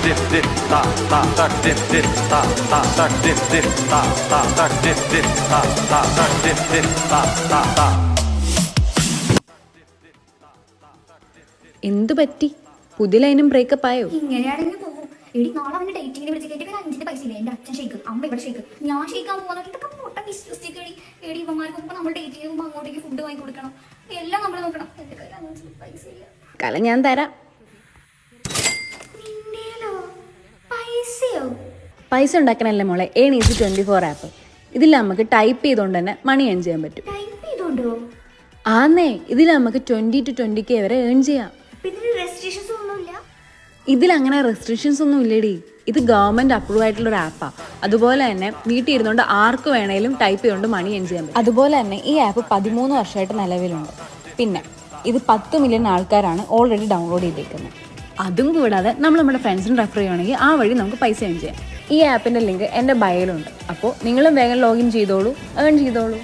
എന്തു പറ്റി? പുതിയ ലൈനും ബ്രേക്കപ്പ് ആയോ? ഇങ്ങനെയാണെങ്കിൽ പോകും. എടി നാളെ അവന്റെ ഡേറ്റിങ്ങിന് വിളിച്ചിട്ട് എന്റെ 5 പൈസ ഇല്ല. എന്റെ അച്ഛൻ ഷെയ്ക്ക്, അമ്മ ഇവിടെ ഷെയ്ക്ക്, ഞാൻ ഷെയ്ക്കാൻ പോകാനായിട്ടൊക്കെ പൊട്ട വിശ്വസിച്ചിട്ട് എടി ഇവന്മാർക്ക് മുമ്പ് നമ്മൾ ഡേറ്റ് ചെയ്യുമ്പോൾ അങ്ങോട്ടേക്ക് ഫുഡ് വാങ്ങി കൊടുക്കണം, എല്ലാം നമ്മൾ നോക്കണം. എന്റെ കയ്യിൽ 5 പൈസ ഇല്ല. കല ഞാൻ തരാം. നിന്നേലോ പൈസയോ? പൈസ ഉണ്ടാക്കാനല്ലേ മോളെ ഏൺ ഈസി 24 ആപ്പ്. ഇതിൽ നമുക്ക് ടൈപ്പ് ചെയ്തുകൊണ്ട് തന്നെ മണി ഏൺ ചെയ്യാൻ പറ്റും. ടൈപ്പ് ചെയ്തോണ്ടോ? ആന്നേ, ഇതിൽ നമുക്ക് 20 to 20K വരെ ഏൺ ചെയ്യാം. ഇതിന് റെസ്ട്രിക്ഷൻസ് ഒന്നുമില്ല? ഇതിൽ അങ്ങനെ റെസ്ട്രിക്ഷൻസ് ഒന്നും ഇല്ലടി. ഇത് ഗവൺമെന്റ് അപ്രൂവ് ആയിട്ടുള്ള ഒരു ആപ്പാണ്. അതുപോലെ തന്നെ വീട്ടിൽ ഇരുന്നുകൊണ്ട് ആർക്ക് വേണേലും ടൈപ്പ് ചെയ്തുകൊണ്ട് മണി ഏൺ ചെയ്യാൻ പറ്റും. അതുപോലെ തന്നെ ഈ ആപ്പ് 13 വർഷമായിട്ട് നിലവിലുണ്ട്. പിന്നെ ഇത് 10 മില്യൺ ആൾക്കാരാണ് ഓൾറെഡി ഡൗൺലോഡ് ചെയ്തേക്കുന്നത്. അതും കൂടാതെ നമ്മൾ നമ്മുടെ ഫ്രണ്ട്സിന് റെഫർ ചെയ്യുകയാണെങ്കിൽ ആ വഴി നമുക്ക് പൈസ ഏൺ ചെയ്യാം. ഈ ആപ്പിന്റെ ലിങ്ക് എൻ്റെ ബയോയിലുണ്ട്. അപ്പോൾ നിങ്ങളും വേഗം ലോഗിൻ ചെയ്തോളൂ, ഏൺ ചെയ്തോളൂ.